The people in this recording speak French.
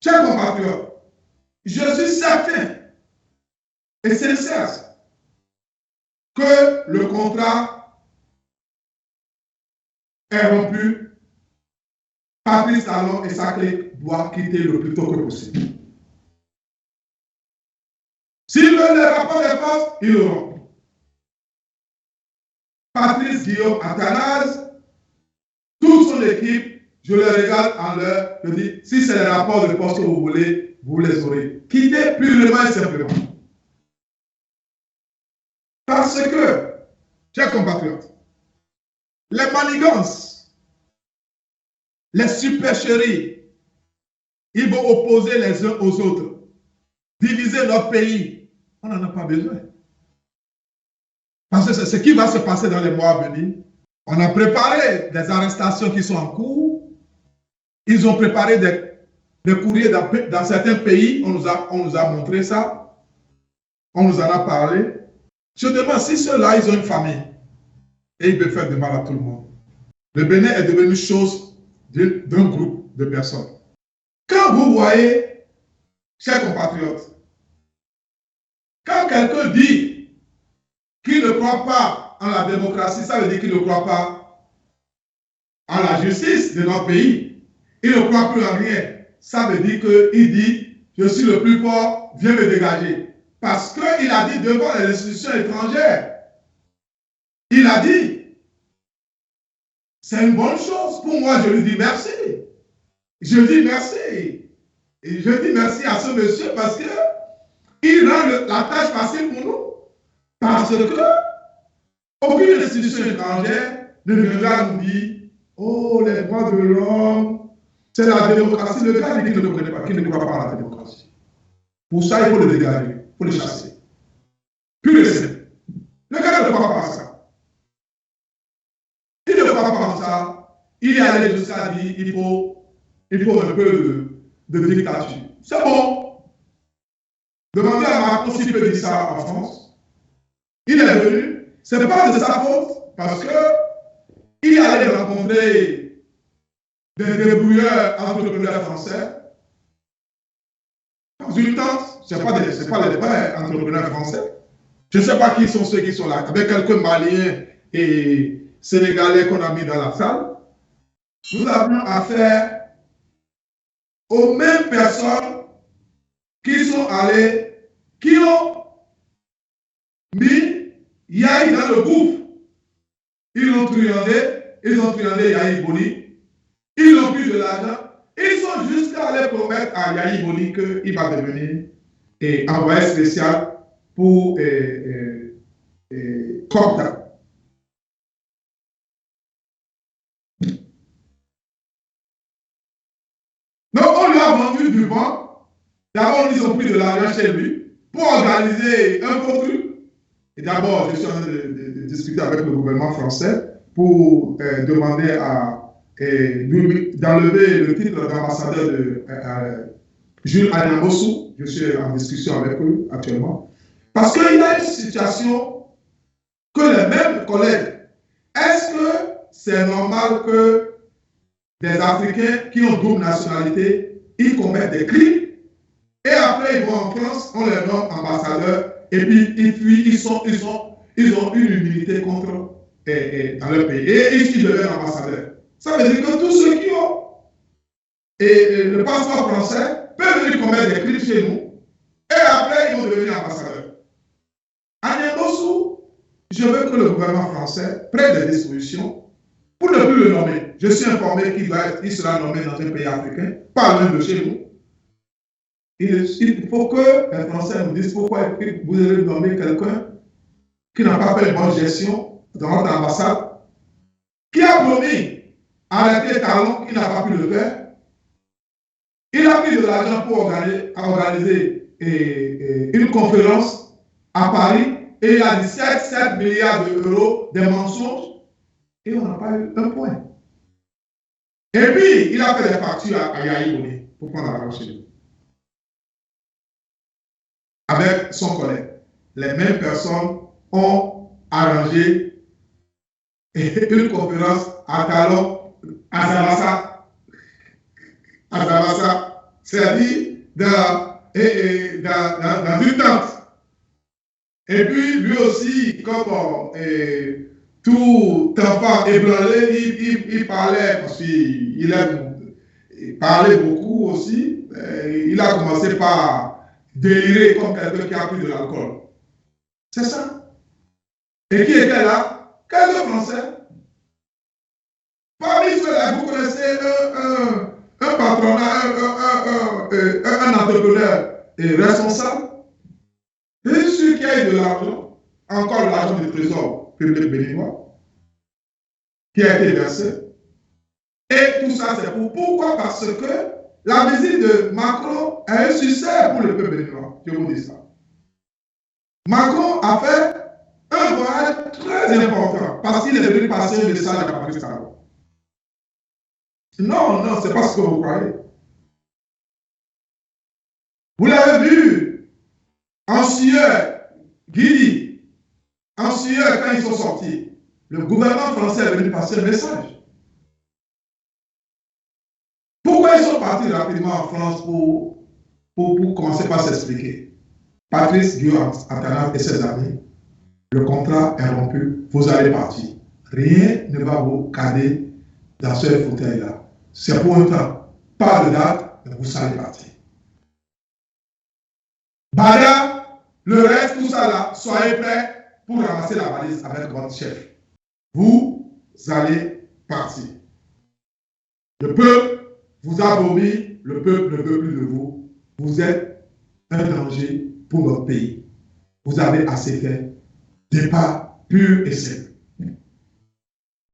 Chers compatriotes, je suis certain et sincère que le contrat est rompu. Patrice Talon et sa clique doivent quitter le plus tôt que possible. S'ils veulent les rapports de force, ils l'auront. Patrice Guillaume Athanase, toute son équipe, je les regarde en leur, je dis, si c'est les rapports de force que vous voulez, vous les aurez. Quittez purement et simplement. Parce que, chers compatriotes, les manigances, les supercheries, ils vont opposer les uns aux autres, diviser notre pays. On n'en a pas besoin. Parce que c'est ce qui va se passer dans les mois à venir. On a préparé des arrestations qui sont en cours. Ils ont préparé des courriers dans certains pays. On nous a montré ça. On nous en a parlé. Je demande si ceux-là, ils ont une famille et ils peuvent faire du mal à tout le monde. Le Bénin est devenu chose d'un groupe de personnes. Quand vous voyez, chers compatriotes, quand quelqu'un dit qu'il ne croit pas en la démocratie, ça veut dire qu'il ne croit pas en la justice de notre pays. Il ne croit plus en rien. Ça veut dire qu'il dit, je suis le plus fort, viens me dégager. Parce qu'il a dit devant les institutions étrangères, il a dit, c'est une bonne chose. Pour moi, je lui dis merci. Je dis merci. Et je dis merci à ce monsieur parce qu'il rend la tâche facile pour nous. Parce que aucune institution étrangère ne viendra nous dire, oh, les droits de l'homme, c'est la démocratie. Le gars dit qu'il ne connaît pas, qu'il ne croit pas à la démocratie. Pour ça, il faut le dégager, il faut le chasser. Puis le simple. Le gars ne croit pas à ça. Il ne croit pas à ça. Il est allé jusqu'à dire, il faut un peu de dictature. C'est bon. Demandez à Macron s'il peut dire ça en France. Il est venu. Ce n'est pas de sa faute parce qu'il est allé rencontrer des débrouilleurs entrepreneurs français. Dans une tente, ce n'est pas les vrais entrepreneurs français. Je ne sais pas qui sont ceux qui sont là. Avec quelques Maliens et Sénégalais qu'on a mis dans la salle. Nous avons affaire aux mêmes personnes qui sont allées, qui ont mis Yahi dans le gouffre. Ils ont truandé Yahi Boni. Ils ont pris de l'argent. Ils sont jusqu'à aller promettre à Yahi Boni qu'il va devenir envoyé spécial pour Copta. Donc, on lui a vendu du vent. D'abord, ils ont pris de l'argent chez lui pour organiser un faux truc. Et d'abord, je suis en train de discuter avec le gouvernement français pour demander d'enlever le titre d'ambassadeur de Jules Agnamosou. Je suis en discussion avec eux actuellement. Parce qu'il y a une situation que les mêmes collègues, est-ce que c'est normal que des Africains qui ont double nationalité, ils commettent des crimes et après ils vont en France, on les nomme ambassadeurs et puis ils fuient, ils ont une immunité contre dans leur pays et ils deviennent ambassadeurs. Ça veut dire que tous ceux qui ont le passeport français peuvent venir commettre des crimes chez nous et après ils vont devenir ambassadeurs. À Niambossou, je veux que le gouvernement français prenne des dispositions pour ne plus le nommer. Je suis informé qu'il sera nommé dans un pays africain, pas loin de chez nous. Il faut que les Français nous disent pourquoi vous allez nommer quelqu'un qui n'a pas fait une bonne gestion dans notre ambassade, qui a promis arrêter Talon, qui n'a pas pu le faire. Il a pris de l'argent pour organiser une conférence à Paris et il a dit 7 milliards d'euros des mensonges et on n'a pas eu un point. Et puis, il a fait des factures à Yahi Boni pour prendre l'argent chez lui. Avec son collègue. Les mêmes personnes ont arrangé une conférence à Talon, à Zabassa, c'est-à-dire dans une tente. Et puis, lui aussi, comme tout enfant ébranlé, il parlait, parce qu'il aime parler beaucoup aussi. Il a commencé par délirer comme quelqu'un qui a pris de l'alcool. C'est ça. Et qui était là? Quelques Français. Parmi ceux-là, vous connaissez un patronat, un entrepreneur responsable. Et celui qui a eu de l'argent, encore l'argent du trésor public béninois, qui a été versé. Et tout ça, c'est pourquoi? Parce que la visite de Macron a un succès pour le peuple béninois. Je vous dis ça. Macron a fait un voyage très important parce qu'il est venu passer un message à Patrice Talon. Non, non, c'est pas ce que vous croyez. Vous l'avez vu en sueur, Guidi, en sueur quand ils sont sortis. Le gouvernement français est venu passer un message. Pourquoi ils sont partis rapidement en France pour commencer par s'expliquer? Patrice Guillaume Athanase et ses amis, le contrat est rompu, vous allez partir. Rien ne va vous cader dans ce fauteuil-là. C'est pour un temps. Pas de date, mais vous allez partir. Bada, le reste, tout ça là, soyez prêts pour ramasser la valise avec votre chef. Vous allez partir. Le peuple vous a vomi, le peuple ne veut plus de vous. Vous êtes un danger pour notre pays. Vous avez assez fait. Départ pur et simple.